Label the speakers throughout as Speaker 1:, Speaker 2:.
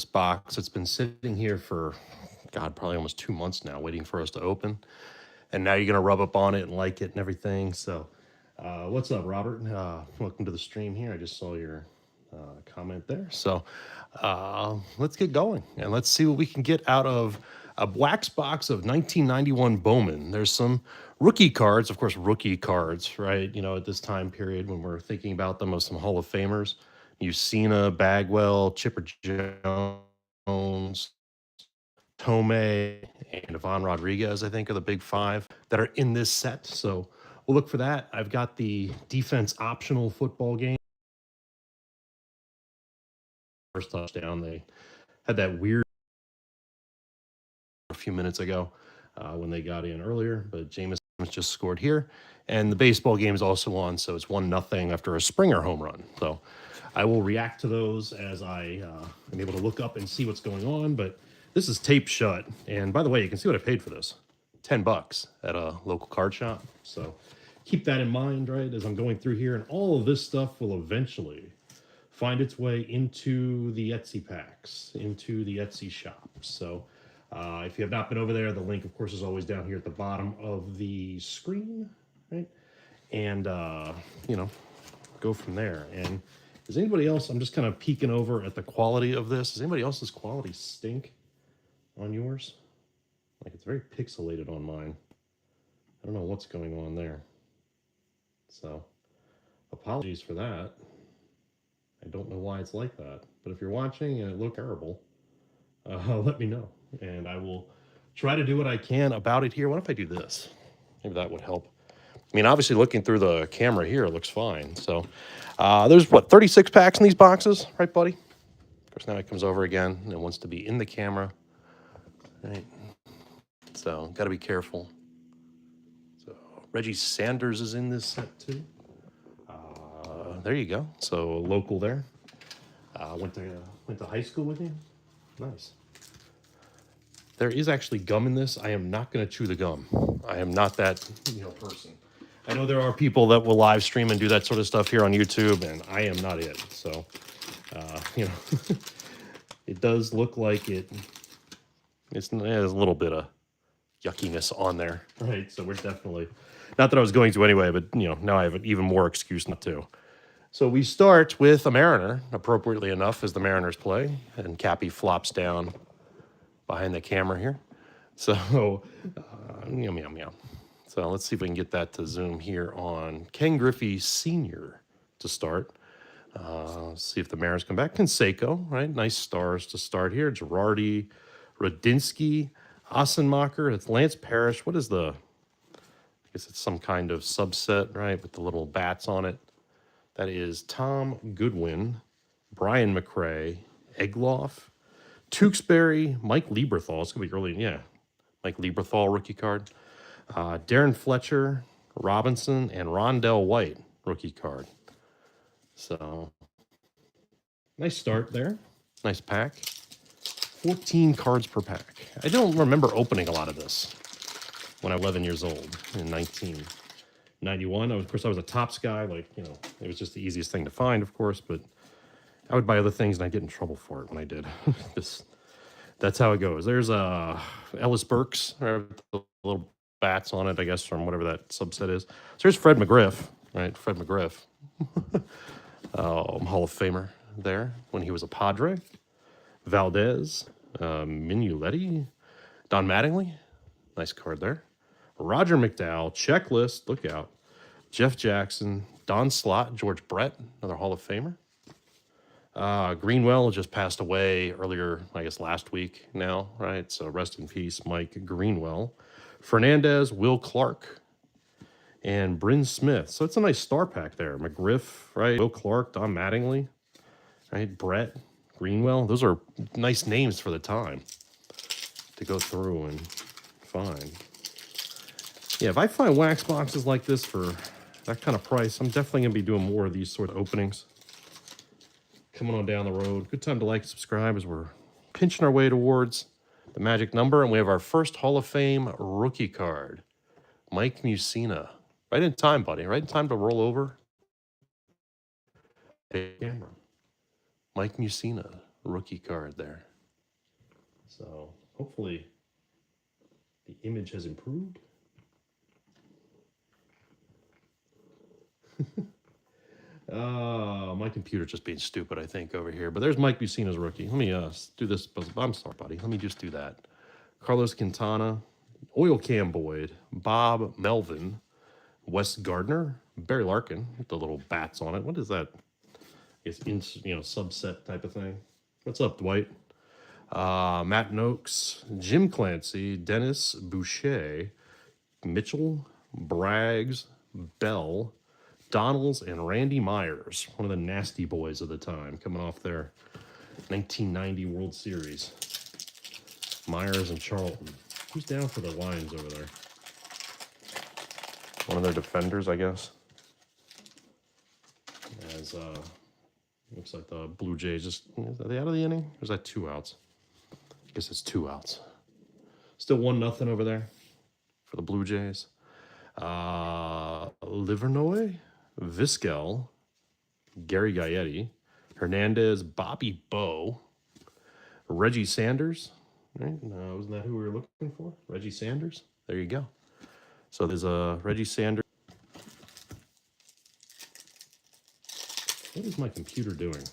Speaker 1: box. It's been sitting here for, God, probably almost 2 months now, waiting for us to open. And now you're going to rub up on it and like it and everything. So what's up, Robert? Welcome to the stream here. I just saw your comment there. So let's get going and let's see what we can get out of a wax box of 1991 Bowman. There's some rookie cards, of course, rookie cards, right? You know, at this time period when we're thinking about them, of some Hall of Famers. Mussina, Bagwell, Chipper Jones, Thome, and Ivan Rodriguez, I think, are the big five that are in this set. So we'll look for that. I've got the defense optional football game. First touchdown, they had that weird a few minutes ago when they got in earlier, but Jameis just scored here. And the baseball game is also on, so it's 1-0 after a Springer home run. So I will react to those as I am able to look up and see what's going on, but this is taped shut. And by the way, you can see what I paid for this. $10 at a local card shop. So keep that in mind, right, as I'm going through here. And all of this stuff will eventually find its way into the Etsy packs, into the Etsy shop. So if you have not been over there, the link, of course, is always down here at the bottom of the screen, right? And, you know, go from there. And is anybody else, I'm just kind of peeking over at the quality of this. Does anybody else's quality stink on yours? Like, it's very pixelated on mine. I don't know what's going on there. So apologies for that. I don't know why it's like that. But if you're watching and it looked terrible, let me know. And I will try to do what I can about it here. What if I do this? Maybe that would help. I mean, obviously, looking through the camera here, it looks fine. So there's, what, 36 packs in these boxes, right, buddy? Of course, now it comes over again and it wants to be in the camera. Right? So, got to be careful. So, Reggie Sanders is in this set, too. There you go. So, local there. Went to high school with you. Nice. There is actually gum in this. I am not going to chew the gum. I am not that, person. I know there are people that will live stream and do that sort of stuff here on YouTube, and I am not it. So, it does look like there's a little bit of yuckiness on there, right? So we're definitely, not that I was going to anyway, but, now I have an even more excuse not to. So we start with a Mariner, appropriately enough, as the Mariners play, and Kappi flops down behind the camera here. So, meow, meow, meow. So let's see if we can get that to zoom here on Ken Griffey Sr. to start. See if the Mariners come back. Canseco, right? Nice stars to start here. Girardi, Radinsky, Ossenmacher. It's Lance Parrish. What is I guess it's some kind of subset, right, with the little bats on it. That is Tom Goodwin, Brian McRae, Egloff, Tewksbury, Mike Lieberthal. It's going to be early, yeah. Mike Lieberthal rookie card. Darren Fletcher, Robinson, and Rondell White rookie card. So, nice start there. Nice pack. 14 cards per pack. I don't remember opening a lot of this when I was 11 years old in 1991. Of course, I was a Topps guy. Like, it was just the easiest thing to find, of course, but I would buy other things and I'd get in trouble for it when I did. That's how it goes. There's Ellis Burks, the little bats on it, I guess, from whatever that subset is. So here's Fred McGriff, right? Fred McGriff, Hall of Famer there when he was a Padre. Valdez, Minuletti, Don Mattingly, nice card there. Roger McDowell, checklist, look out. Jeff Jackson, Don Slott, George Brett, another Hall of Famer. Greenwell just passed away earlier, I guess last week now, right? So rest in peace, Mike Greenwell. Fernandez, Will Clark, and Bryn Smith. So it's a nice star pack there. McGriff, right? Will Clark, Don Mattingly, right? Brett, Greenwell. Those are nice names for the time to go through and find. Yeah, if I find wax boxes like this for that kind of price, I'm definitely going to be doing more of these sort of openings. Coming on down the road. Good time to like, subscribe as we're pinching our way towards the magic number. And we have our first Hall of Fame rookie card. Mike Mussina. Right in time, buddy. Right in time to roll over. Hey, camera. Mike Mussina, rookie card there. So hopefully the image has improved. My computer's just being stupid, I think, over here. But there's Mike Mussina's rookie. Let me do this. I'm sorry, buddy. Let me just do that. Carlos Quintana, Oil Cam Boyd, Bob Melvin, Wes Gardner, Barry Larkin with the little bats on it. What is that? It's subset type of thing. What's up, Dwight? Matt Noakes, Jim Clancy, Dennis Boucher, Mitchell, Braggs, Bell, Donalds, and Randy Myers, one of the nasty boys of the time, coming off their 1990 World Series. Myers and Charlton. Who's down for the Lions over there? One of their defenders, I guess. As looks like the Blue Jays are they out of the inning? Or is that 2 outs? I guess it's 2 outs. Still 1-0 over there for the Blue Jays. Livernois, Vizquel, Gary Gaetti, Hernandez, Bobby Bowe, Reggie Sanders. Right? No, wasn't that who we were looking for? Reggie Sanders? There you go. So there's a Reggie Sanders. What is my computer doing?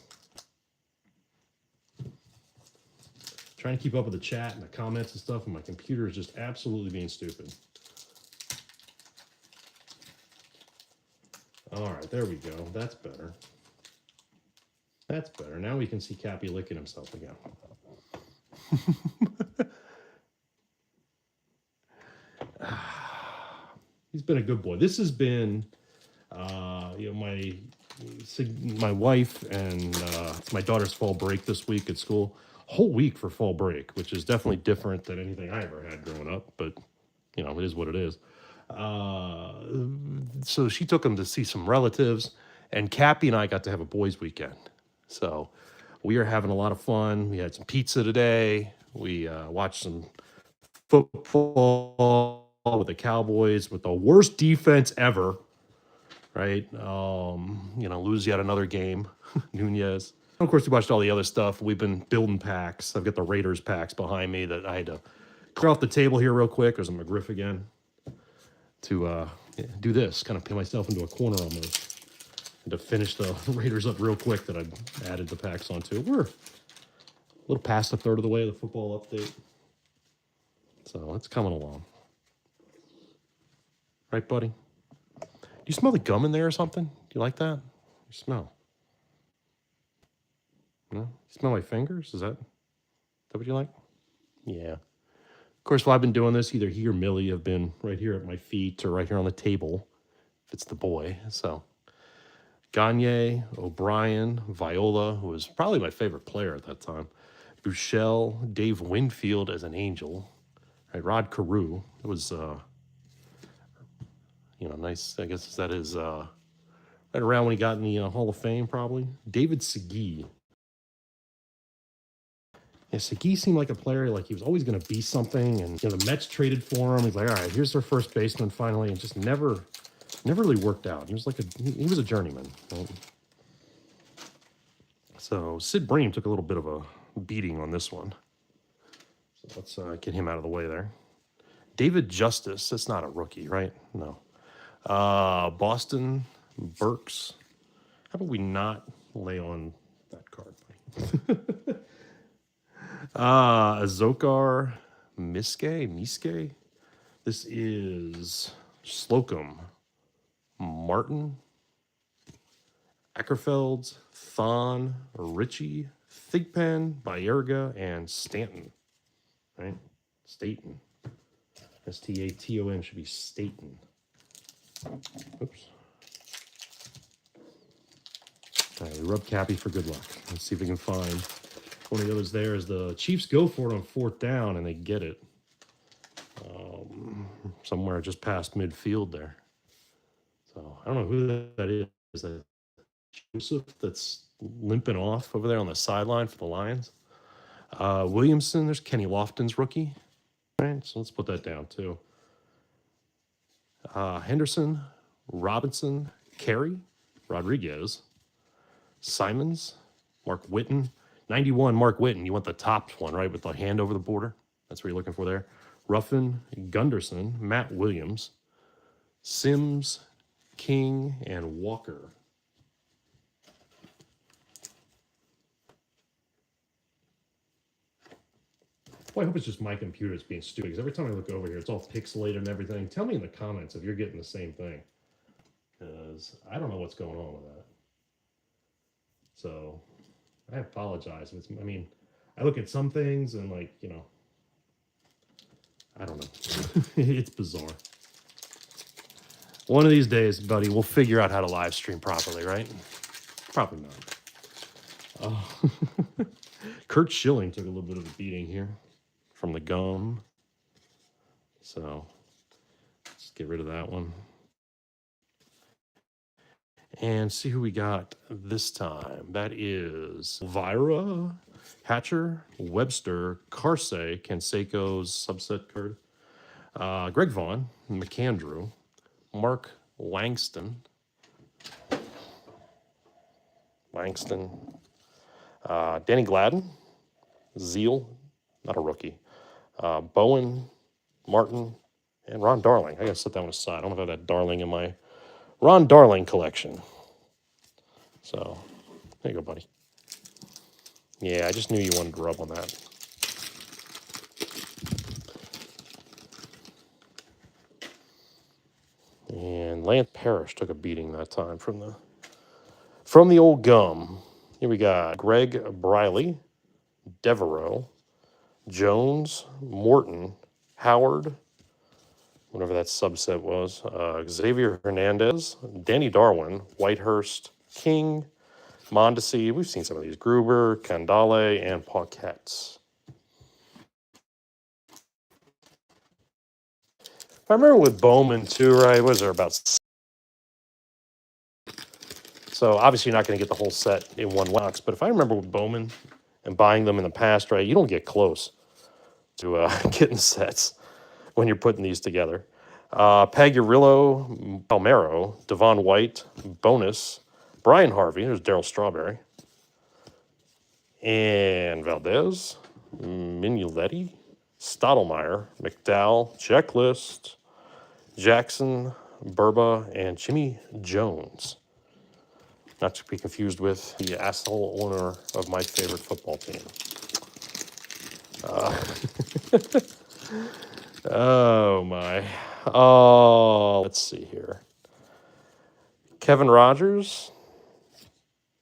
Speaker 1: Trying to keep up with the chat and the comments and stuff, and my computer is just absolutely being stupid. All right, there we go. That's better. That's better. Now we can see Kappi licking himself again. He's been a good boy. This has been, my wife and it's my daughter's fall break this week at school. Whole week for fall break, which is definitely different than anything I ever had growing up, but it is what it is. So she took him to see some relatives, and Kappi and I got to have a boys' weekend. So we are having a lot of fun. We had some pizza today. We watched some football with the Cowboys with the worst defense ever, right? Lose yet another game, Nunez. And of course, we watched all the other stuff. We've been building packs. I've got the Raiders packs behind me that I had to clear off the table here real quick. There's a McGriff again to do this, kind of pin myself into a corner almost, and to finish the Raiders up real quick that I added the packs onto. We're a little past a third of the way of the football update, so it's coming along. Right, buddy? Do you smell the gum in there or something? Do you like that? You smell? No? You smell my fingers? Is that what you like? Yeah. Of course, while I've been doing this, either he or Millie have been right here at my feet or right here on the table, if it's the boy. So, Gagne, O'Brien, Viola, who was probably my favorite player at that time, Buechele, Dave Winfield as an angel, right? Rod Carew. It was, nice. I guess that is right around when he got in the Hall of Fame, probably. David Segui. Yeah, Segui seemed like a player, like he was always going to be something, and the Mets traded for him. He's like, all right, here's their first baseman finally, and just never really worked out. He was a journeyman. Right? So Sid Bream took a little bit of a beating on this one. So let's get him out of the way there. David Justice, that's not a rookie, right? No. Boston, Burks. How about we not lay on that card? Azokar Miske. This is Slocum, Martin, Ackerfeld, Thon, Ritchie, Thigpen, Bayerga, and Stanton. Right? Staten. Staton should be Staten. Oops. All right, we rub Kappi for good luck. Let's see if we can find one of the others there as the Chiefs go for it on 4th down, and they get it somewhere just past midfield there. So I don't know who that is. Is that Joseph that's limping off over there on the sideline for the Lions? Williamson, there's Kenny Lofton's rookie. All right, so let's put that down too. Henderson, Robinson, Carey, Rodriguez, Simons, Mark Witten, 91, Mark Whitten. You want the top one, right, with the hand over the border? That's what you're looking for there. Ruffin, Gunderson, Matt Williams, Sims, King, and Walker. Well, I hope it's just my computer's being stupid, because every time I look over here, it's all pixelated and everything. Tell me in the comments if you're getting the same thing, because I don't know what's going on with that. So I apologize. I mean, I look at some things and, like, you know, I don't know. It's bizarre. One of these days, buddy, we'll figure out how to live stream properly, right? Probably not. Oh. Kurt Schilling took a little bit of a beating here from the gum. So let's get rid of that one. And see who we got this time. That is Elvira, Hatcher, Webster, Carsey, Canseco's subset card. Greg Vaughn, McAndrew, Mark Langston, Danny Gladden, Zeal, not a rookie, Bowen, Martin, and Ron Darling. I gotta set that one aside. I don't know if I have that Darling in my Ron Darling collection. So, there you go, buddy. Yeah, I just knew you wanted to rub on that. And Lance Parrish took a beating that time from the old gum. Here we got Greg Briley, Devereaux, Jones, Morton, Howard, whatever that subset was, Xavier Hernandez, Danny Darwin, Whitehurst, King, Mondesi. We've seen some of these. Gruber, Candale, and Paquettes. If I remember with Bowman too, right? Was there about? So obviously you're not going to get the whole set in one box. But if I remember with Bowman and buying them in the past, right, you don't get close to getting sets when you're putting these together. Pagliarillo, Palmero, Devon White, Bonus, Brian Harvey. There's Darryl Strawberry. And Valdez, Mignoletti, Stottlemyre, McDowell, Checklist, Jackson, Burba, and Jimmy Jones. Not to be confused with the asshole owner of my favorite football team. Oh, my. Oh, let's see here. Kevin Rogers,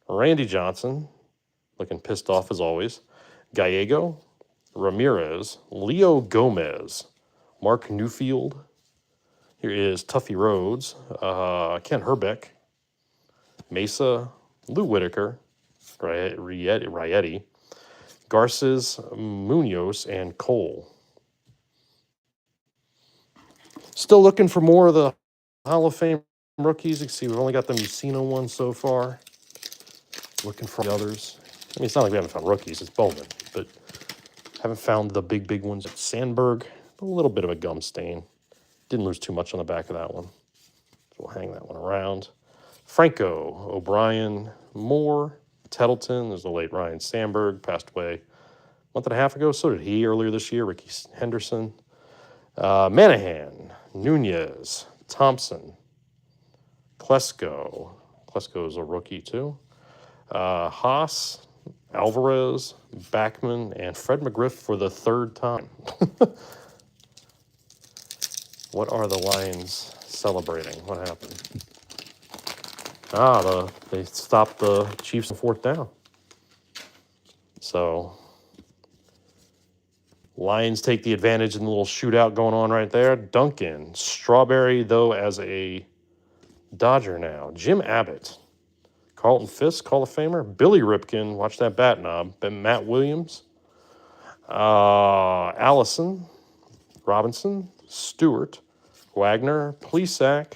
Speaker 1: Randy Johnson, looking pissed off as always, Gallego, Ramirez, Leo Gomez, Mark Newfield. Here is Tuffy Rhodes, Ken Herbeck, Mesa, Lou Whitaker, Rietti, Garces, Munoz, and Cole. Still looking for more of the Hall of Fame rookies. You can see we've only got the Mussina one so far. Looking for the others. I mean, it's not like we haven't found rookies. It's Bowman, but haven't found the big ones. Sandberg, a little bit of a gum stain. Didn't lose too much on the back of that one. So we'll hang that one around. Franco, O'Brien, Moore, Tettleton. There's the late Ryan Sandberg, passed away a month and a half ago. So did he earlier this year. Ricky Henderson. Manahan, Nunez, Thompson, Klesko. Klesko is a rookie too. Haas, Alvarez, Backman, and Fred McGriff for the third time. What are the Lions celebrating? What happened? They stopped the Chiefs on fourth down. So Lions take the advantage in the little shootout going on right there. Duncan, Strawberry, though, as a Dodger now. Jim Abbott, Carlton Fisk, Hall of Famer. Billy Ripken, watch that bat knob. Matt Williams, Allison, Robinson, Stewart, Wagner, Plesac,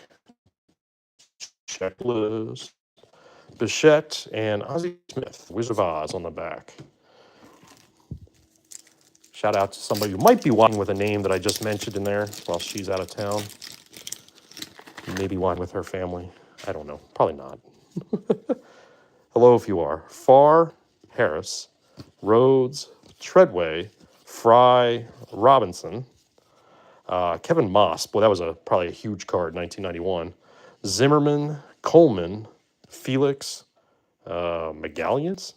Speaker 1: Checklist, Bichette, and Ozzie Smith. Wizard of Oz on the back. Shout out to somebody who might be watching with a name that I just mentioned in there while she's out of town. Maybe watching with her family. I don't know. Probably not. Hello if you are. Farr, Harris, Rhodes, Treadway, Fry, Robinson, Kevin Moss. Boy, that was probably a huge card, 1991. Zimmerman, Coleman, Felix, McGallions,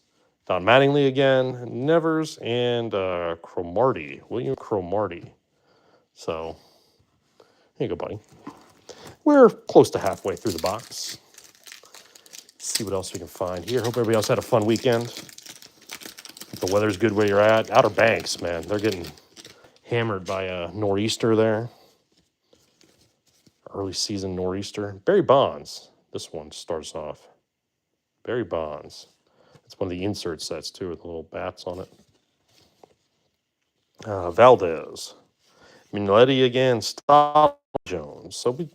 Speaker 1: Don Mattingly again, Nevers, and Cromartie, William Cromartie. So, here you go, buddy. We're close to halfway through the box. Let's see what else we can find here. Hope everybody else had a fun weekend. Hope the weather's good where you're at. Outer Banks, man, they're getting hammered by a nor'easter there. Early season nor'easter. Barry Bonds. This one starts off. Barry Bonds. It's one of the insert sets, too, with the little bats on it. Valdez. Minetti again. Stop Jones. So we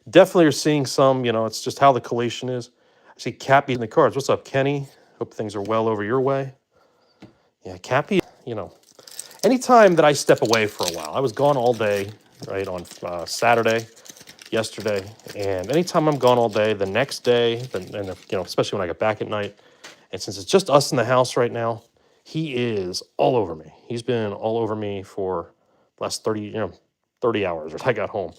Speaker 1: definitely are seeing some, it's just how the collation is. I see Kappi in the cards. What's up, Kenny? Hope things are well over your way. Yeah, Kappi, anytime that I step away for a while, I was gone all day, right, on Saturday, yesterday, and anytime I'm gone all day, the next day, and especially when I get back at night, and since it's just us in the house right now, he is all over me. He's been all over me for the last 30 hours when I got home.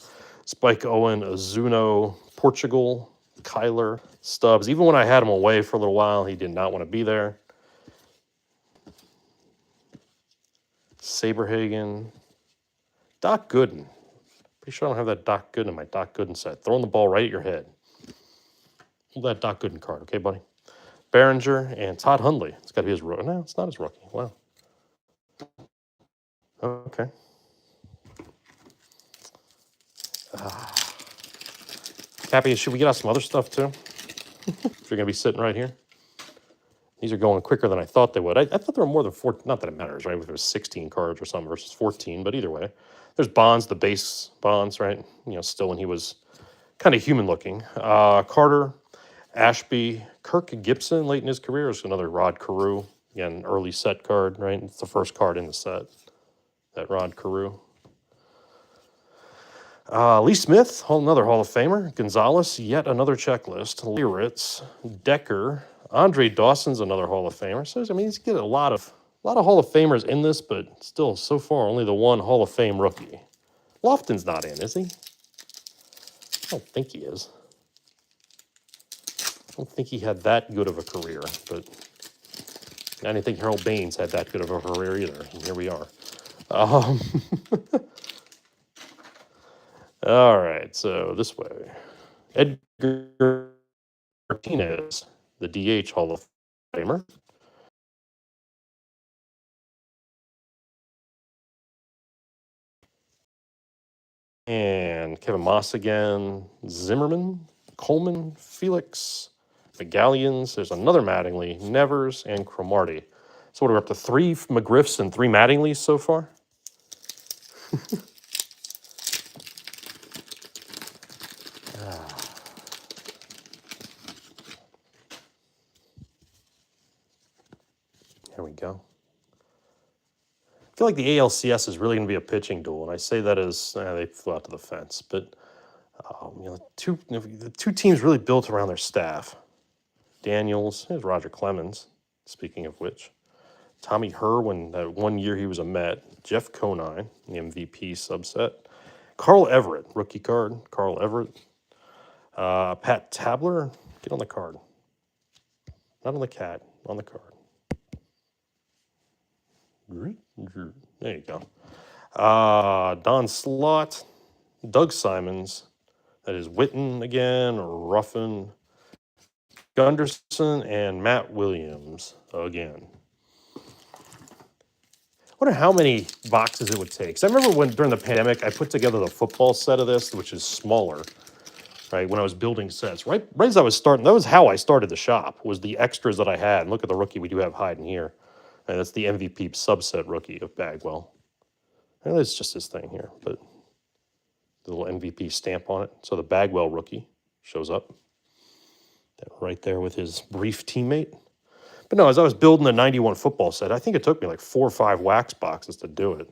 Speaker 1: Spike Owen, Azuno, Portugal, Kyler, Stubbs. Even when I had him away for a little while, he did not want to be there. Saberhagen, Doc Gooden. Pretty sure I don't have that Doc Gooden in my Doc Gooden set. Throwing the ball right at your head. Hold that Doc Gooden card, okay, buddy? Behringer and Todd Hundley. It's got to be his rookie. No, it's not his rookie. Wow. Okay. Kappi, should we get out some other stuff too? If you're going to be sitting right here. These are going quicker than I thought they would. I thought there were more than 4. Not that it matters, right? If it was 16 cards or something versus 14, but either way. There's Bonds, the base Bonds, right? Still when he was kind of human looking. Carter, Ashby, Kirk Gibson late in his career is another Rod Carew. Again, early set card, right? It's the first card in the set. That Rod Carew. Lee Smith, another Hall of Famer. Gonzalez, yet another checklist. Lieritz, Decker, Andre Dawson's another Hall of Famer. So he's getting a lot of Hall of Famers in this, but still, so far, only the one Hall of Fame rookie. Lofton's not in, is he? I don't think he is. I don't think he had that good of a career, but I didn't think Harold Baines had that good of a career either. And here we are. All right, so this way. Edgar Martinez, the DH Hall of Famer. And Kevin Moss again, Zimmerman, Coleman, Felix, McGallions. There's another Mattingly, Nevers, and Cromartie. So what are we up to? 3 McGriffs and 3 Mattingleys so far? Here we go. I feel like the ALCS is really going to be a pitching duel, and I say that as they flew out to the fence. But the two teams really built around their staff. Daniels, there's Roger Clemens. Speaking of which, Tommy Herr, when that 1 year he was a Met. Jeff Conine, the MVP subset. Carl Everett, rookie card. Carl Everett. Pat Tabler, get on the card. Not on the cat, on the card. There you go. Don Slott, Doug Simons, that is Witten again, Ruffin, Gunderson, and Matt Williams again. I wonder how many boxes it would take. So I remember when during the pandemic I put together the football set of this, which is smaller, right? When I was building sets, right as I was starting, that was how I started the shop. Was the extras that I had. And look at the rookie we do have hiding here. And that's the MVP subset rookie of Bagwell. And it's just this thing here, but the little MVP stamp on it. So the Bagwell rookie shows up right there with his brief teammate. But no, as I was building the 91 football set, I think it took me like 4 or 5 wax boxes to do it.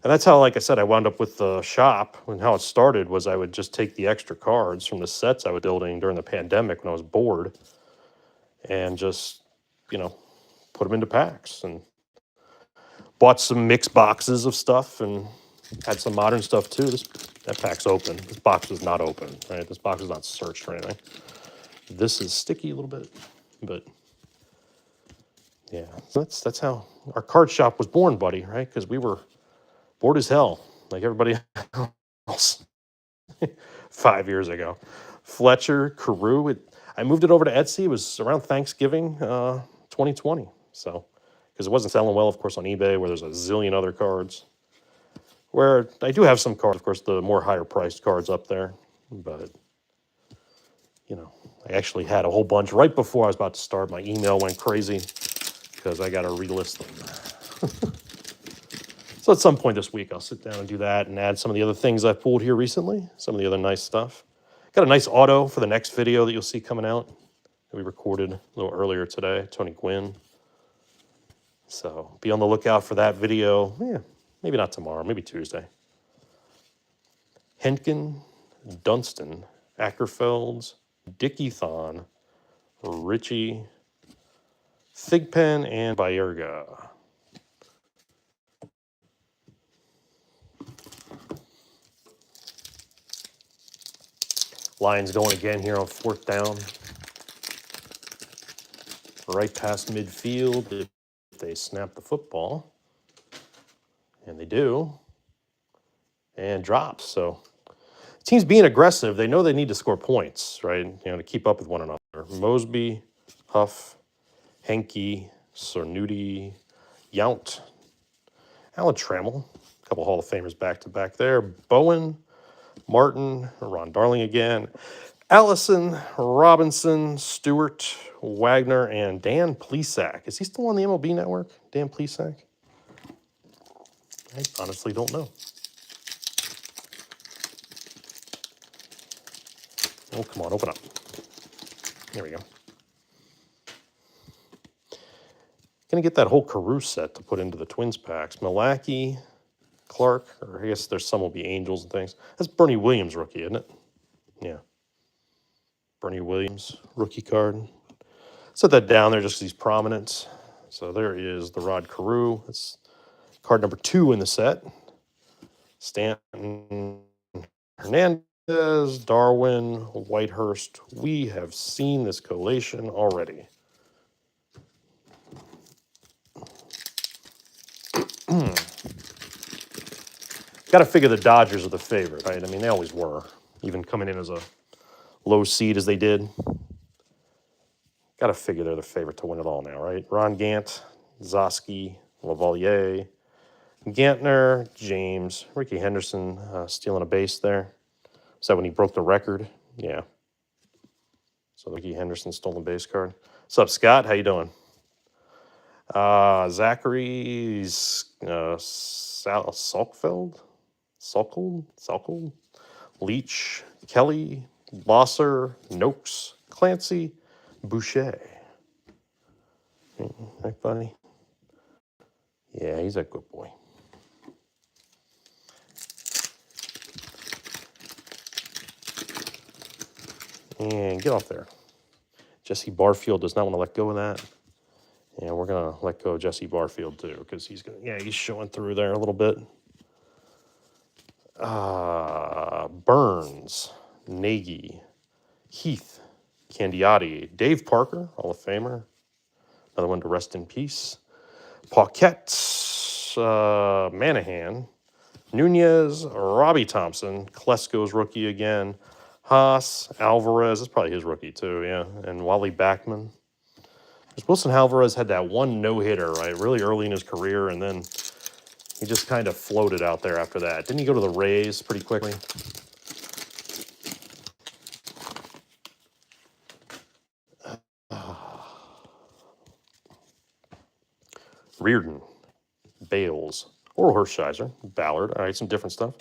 Speaker 1: And that's how, like I said, I wound up with the shop. And how it started was I would just take the extra cards from the sets I was building during the pandemic when I was bored and just, put them into packs and bought some mixed boxes of stuff and had some modern stuff too. That pack's open. This box was not open, right? This box is not searched or anything. This is sticky a little bit, but yeah. So that's how our card shop was born, buddy, right? Because we were bored as hell, like everybody else 5 years ago. Fletcher, Carew, I moved it over to Etsy. It was around Thanksgiving 2020. So, because it wasn't selling well, of course, on eBay, where there's a zillion other cards. Where I do have some cards, of course, the more higher priced cards up there. But, you know, I actually had a whole bunch right before I was about to start. My email went crazy because I got to relist them. So at some point this week, I'll sit down and do that and add some of the other things I pulled here recently, some of the other nice stuff. Got a nice auto for the next video that you'll see coming out that we recorded a little earlier today, Tony Gwynn. So be on the lookout for that video. Yeah, maybe not tomorrow, maybe Tuesday. Henkin, Dunstan, Ackerfelds, Dickie Thon, Richie, Thigpen, and Bayerga. Lions going again here on 4th down. Right past midfield if they snap the football. And they do. And drops. So teams being aggressive, they know they need to score points, right? You know, to keep up with one another. Mosby, Huff, Henke, Cernuti, Yount, Alan Trammell, a couple Hall of Famers back to back there. Bowen, Martin, Ron Darling again, Allison, Robinson, Stewart, Wagner, and Dan Plesac. Is he still on the MLB network, Dan Plesac? I honestly don't know. Oh, come on, open up. There we go. Gonna get that whole Carew set to put into the Twins packs. Milwaukee, Clark, or I guess there's some will be Angels and things. That's Bernie Williams rookie, isn't it? Yeah. Bernie Williams rookie card. Set that down there just because he's prominent. So there is the Rod Carew. That's card number 2 in the set. Stanton, Hernandez, Darwin, Whitehurst. We have seen this collation already. Got to figure the Dodgers are the favorite, right? I mean, they always were, even coming in as a low seed as they did. Got to figure they're the favorite to win it all now, right? Ron Gant, Zosky, Lavalier, Gantner, James, Ricky Henderson stealing a base there. Is that when he broke the record? Yeah. So Ricky Henderson stolen base card. What's up, Scott? How you doing? Zachary Salkfeld? Salkeld? Leach, Kelly, Blosser, Noakes, Clancy, Boucher. Hey, buddy. Yeah, he's a good boy. And get off there. Jesse Barfield does not want to let go of that. And we're going to let go of Jesse Barfield too, because he's showing through there a little bit. Burns, Nagy, Heath, Candiotti, Dave Parker, Hall of Famer. Another one to rest in peace. Paquette, Manahan, Nunez, Robbie Thompson, Klesko's rookie again, Haas, Alvarez, that's probably his rookie too, yeah, and Wally Backman. Because Wilson Alvarez had that one no-hitter, right, really early in his career, and then he just kind of floated out there after that. Didn't he go to the Rays pretty quickly? Reardon, Bales, Oral Hershiser, Ballard. All right, some different stuff.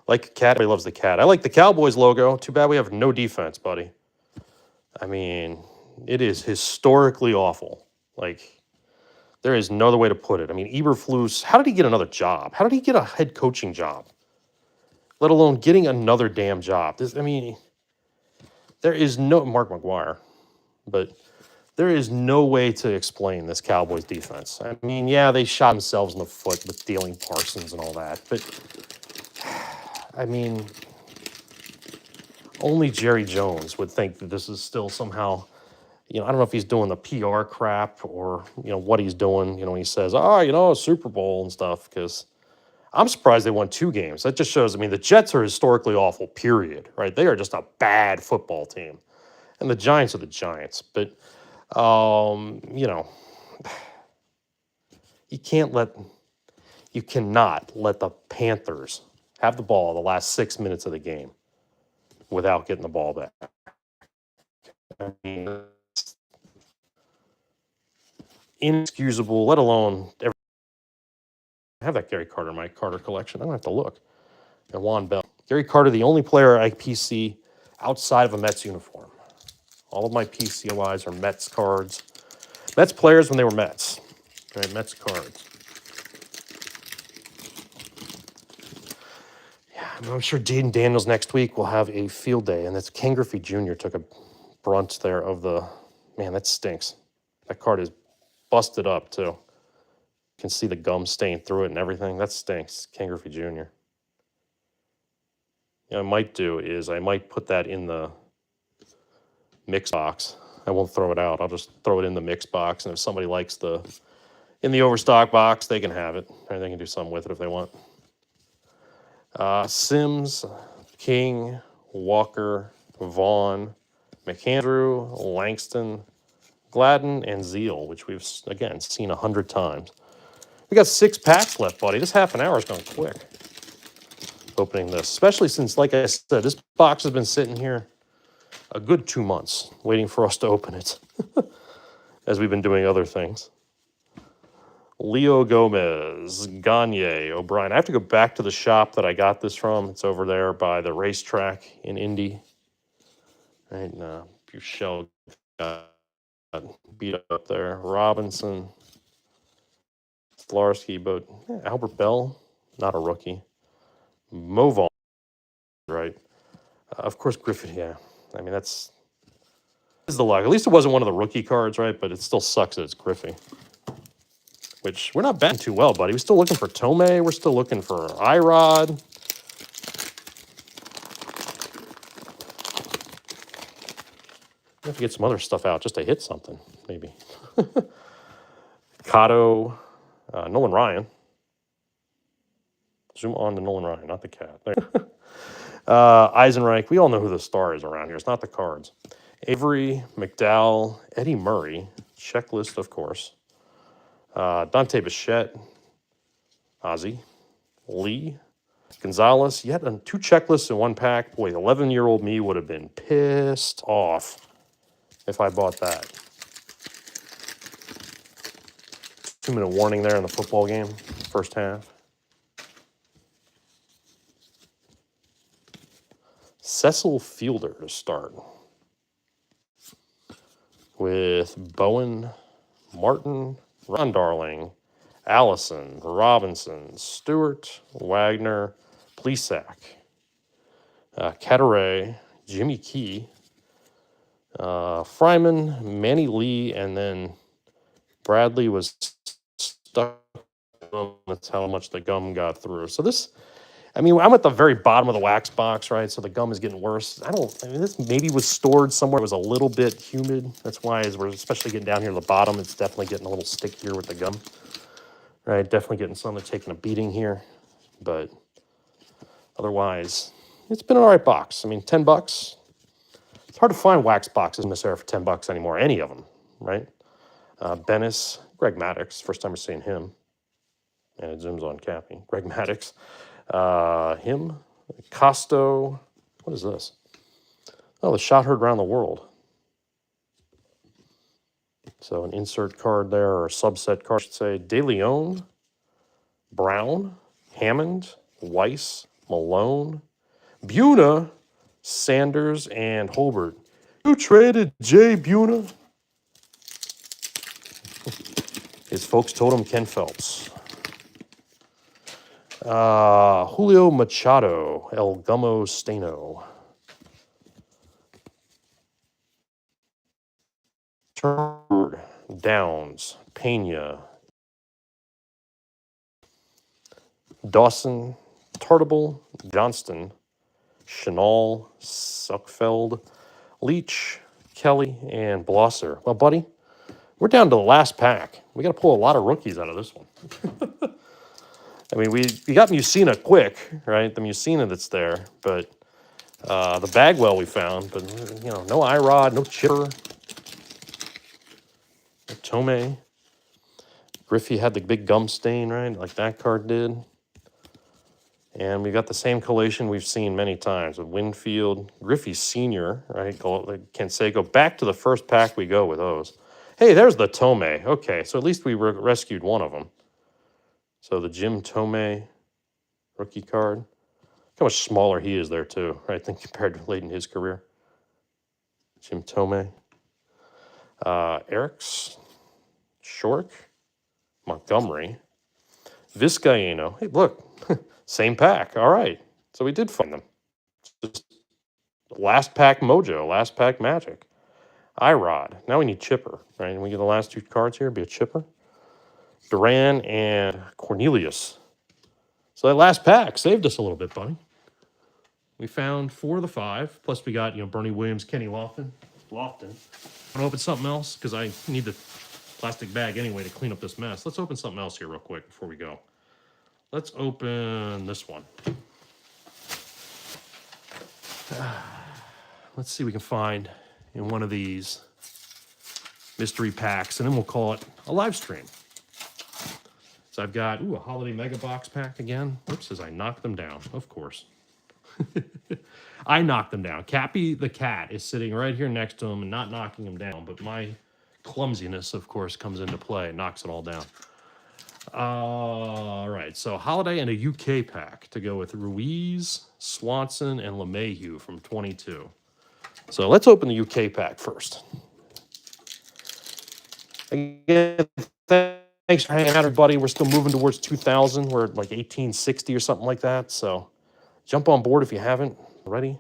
Speaker 1: Like Cat, everybody loves the Cat. I like the Cowboys logo. Too bad we have no defense, buddy. I mean, it is historically awful. Like, there is no other way to put it. I mean, Eberflus, how did he get another job? How did he get a head coaching job? Let alone getting another damn job. There is no, Mark McGuire, but There is no way to explain this Cowboys defense. I mean, yeah, they shot themselves in the foot with dealing Parsons and all that, but I mean, only Jerry Jones would think that this is still somehow, I don't know if he's doing the PR crap or, what he's doing, when he says, a Super Bowl and stuff, because I'm surprised they won 2 games. That just shows, the Jets are historically awful, period, right? They are just a bad football team. And the Giants are the Giants. But, you cannot let the Panthers have the ball the last 6 minutes of the game without getting the ball back. I mean, it's inexcusable, let alone I have that Gary Carter in my Carter collection. I don't have to look. And Juan Bell. Gary Carter, the only player I PC outside of a Mets uniform. All of my PCLIs are Mets cards. Mets players when they were Mets. Right, Mets cards. Yeah, I'm sure Jaden Daniels next week will have a field day, and that's Ken Griffey Jr. took a brunt there of the, man, that stinks. That card is busted up, too. You can see the gum stain through it and everything. That stinks, Ken Griffey Jr. What I might do is I might put that in the mix box. I won't throw it out. I'll just throw it in the mix box, and if somebody likes in the overstock box, they can have it. Or they can do something with it if they want. Sims, King, Walker, Vaughn, McAndrew, Langston, Gladden, and Zeal, which we've, again, seen 100 times. We got 6 packs left, buddy. This half an hour is going quick. Opening this, especially since, like I said, this box has been sitting here a good 2 months waiting for us to open it as we've been doing other things. Leo Gomez, Gagne, O'Brien. I have to go back to the shop that I got this from. It's over there by the racetrack in Indy. Right now, Buchel got beat up there. Robinson, Slarski, but Albert Bell, not a rookie. Movon, right? Of course, Griffin, yeah. This is the luck. At least it wasn't one of the rookie cards, right? But it still sucks that it's Griffey. Which we're not batting too well, buddy. We're still looking for Thome. We're still looking for Irod. We have to get some other stuff out just to hit something, maybe. Cotto, Nolan Ryan. Zoom on to Nolan Ryan, not the cat. Eisenreich. We all know who the star is around here. It's not the cards. Avery, McDowell, Eddie Murray. Checklist, of course. Dante Bichette, Ozzie, Lee, Gonzalez. Yet 2 checklists in 1 pack. Boy, 11-year-old me would have been pissed off if I bought that. 2-minute warning there in the football game, first half. Cecil Fielder to start. With Bowen, Martin, Ron Darling, Allison, Robinson, Stewart, Wagner, Plesac, Cataray, Jimmy Key, Fryman, Manny Lee, and then Bradley was stuck. That's how much the gum got through. So this, I'm at the very bottom of the wax box, right? So the gum is getting worse. This maybe was stored somewhere. It was a little bit humid. That's why, as we're especially getting down here to the bottom, it's definitely getting a little stickier with the gum. Right, definitely getting some that's taking a beating here. But otherwise, it's been an all right box. $10. It's hard to find wax boxes in this era for $10 anymore, any of them, right? Bennis, Greg Maddox, first time we're seeing him. And it zooms on Kappi. Greg Maddox. Him, Costo, what is this? Oh, the shot heard around the world. So an insert card there, or a subset card, I should say. De Leon, Brown, Hammond, Weiss, Malone, Buna, Sanders, and Holbert. Who traded Jay Buna? His folks told him Ken Phelps. Julio Machado, El Gummo Steno. Downs, Pena, Dawson, Tartable, Johnston, Chenal, Suckfeld, Leach, Kelly, and Blosser. Well, buddy, we're down to the last pack. We got to pull a lot of rookies out of this one. I mean, we got Mussina quick, right? The Mussina that's there, but the Bagwell we found, but, you know, no Irod, no Chipper, no Thome. Griffey had the big gum stain, right? Like that card did. And we got the same collation we've seen many times with Winfield, Griffey Sr., right? Canseco. Back to the first pack we go with those. Hey, there's the Thome. Okay, so at least we rescued one of them. So the Jim Thome rookie card. Look how much smaller he is there too, right? Than compared to late in his career. Jim Thome. Eriks, Shork, Montgomery, Vizcaino. Hey, look. Same pack. All right. So we did find them. Just last pack mojo, last pack magic. Irod. Now we need Chipper, right? And we get the last two cards here. Be a Chipper. Duran and Cornelius. So that last pack saved us a little bit, buddy. We found 4 of the 5. Plus we got, you know, Bernie Williams, Kenny Lofton. I want to open something else because I need the plastic bag anyway to clean up this mess. Let's open something else here real quick before we go. Let's open this one. Let's see what we can find in one of these mystery packs, and then we'll call it a live stream. So I've got, a holiday mega box pack again. Oops, as I knock them down, of course. I knocked them down. Kappi the cat is sitting right here next to him and not knocking him down, but my clumsiness, of course, comes into play and knocks it all down. All right, so holiday and a UK pack to go with Ruiz, Swanson, and LeMahieu from 22. So let's open the UK pack first. Again, thanks for hanging out, everybody. We're still moving towards 2000. We're at like 1860 or something like that. So jump on board if you haven't already.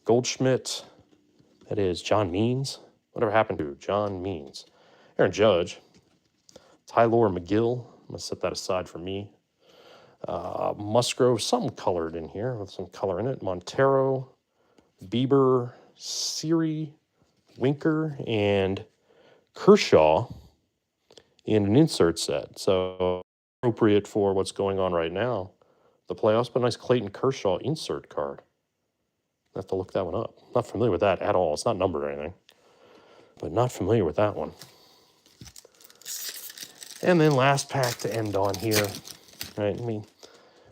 Speaker 1: Goldschmidt, that is John Means. Whatever happened to John Means? Aaron Judge. Tylor McGill, I'm going to set that aside for me. Musgrove, something colored in here with some color in it. Montero, Bieber, Siri, Winker, and Kershaw in an insert set. So appropriate for what's going on right now. The playoffs, but a nice Clayton Kershaw insert card. I have to look that one up. Not familiar with that at all. It's not numbered or anything, but not familiar with that one. And then last pack to end on here, right? I mean,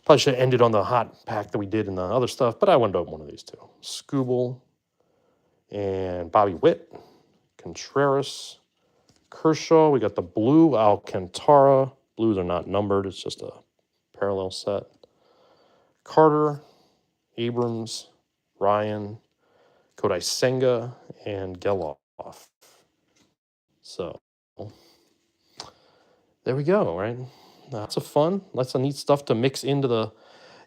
Speaker 1: probably should have ended on the hot pack that we did in the other stuff, but I wanted to open one of these two. Skubal and Bobby Witt, Contreras, Kershaw. We got the blue Alcantara. Blues are not numbered. It's just a parallel set. Carter, Abrams, Ryan, Kodai Senga, and Geloff. So there we go, right? Lots of fun, lots of neat stuff to mix into the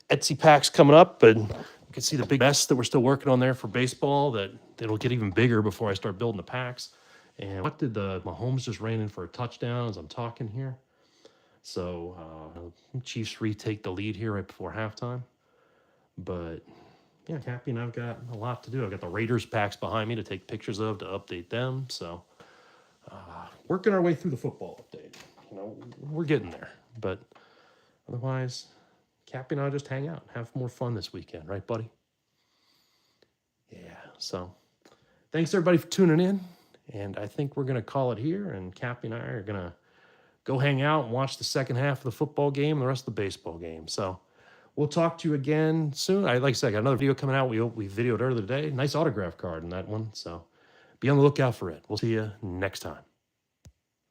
Speaker 1: Etsy packs coming up, but you can see the big mess that we're still working on there for baseball, that it'll get even bigger before I start building the packs. And what did Mahomes just ran in for a touchdown as I'm talking here. So Chiefs retake the lead here right before halftime. But yeah, Kappi and I've got a lot to do. I've got the Raiders packs behind me to take pictures of to update them. So working our way through the football update. You know, we're getting there, but otherwise, Kappi and I just hang out and have more fun this weekend, right, buddy? Yeah, so thanks everybody for tuning in, and I think we're going to call it here, and Kappi and I are going to go hang out and watch the second half of the football game and the rest of the baseball game. So we'll talk to you again soon. Like I said, I got another video coming out. We videoed earlier today. Nice autograph card in that one, so be on the lookout for it. We'll see you next time.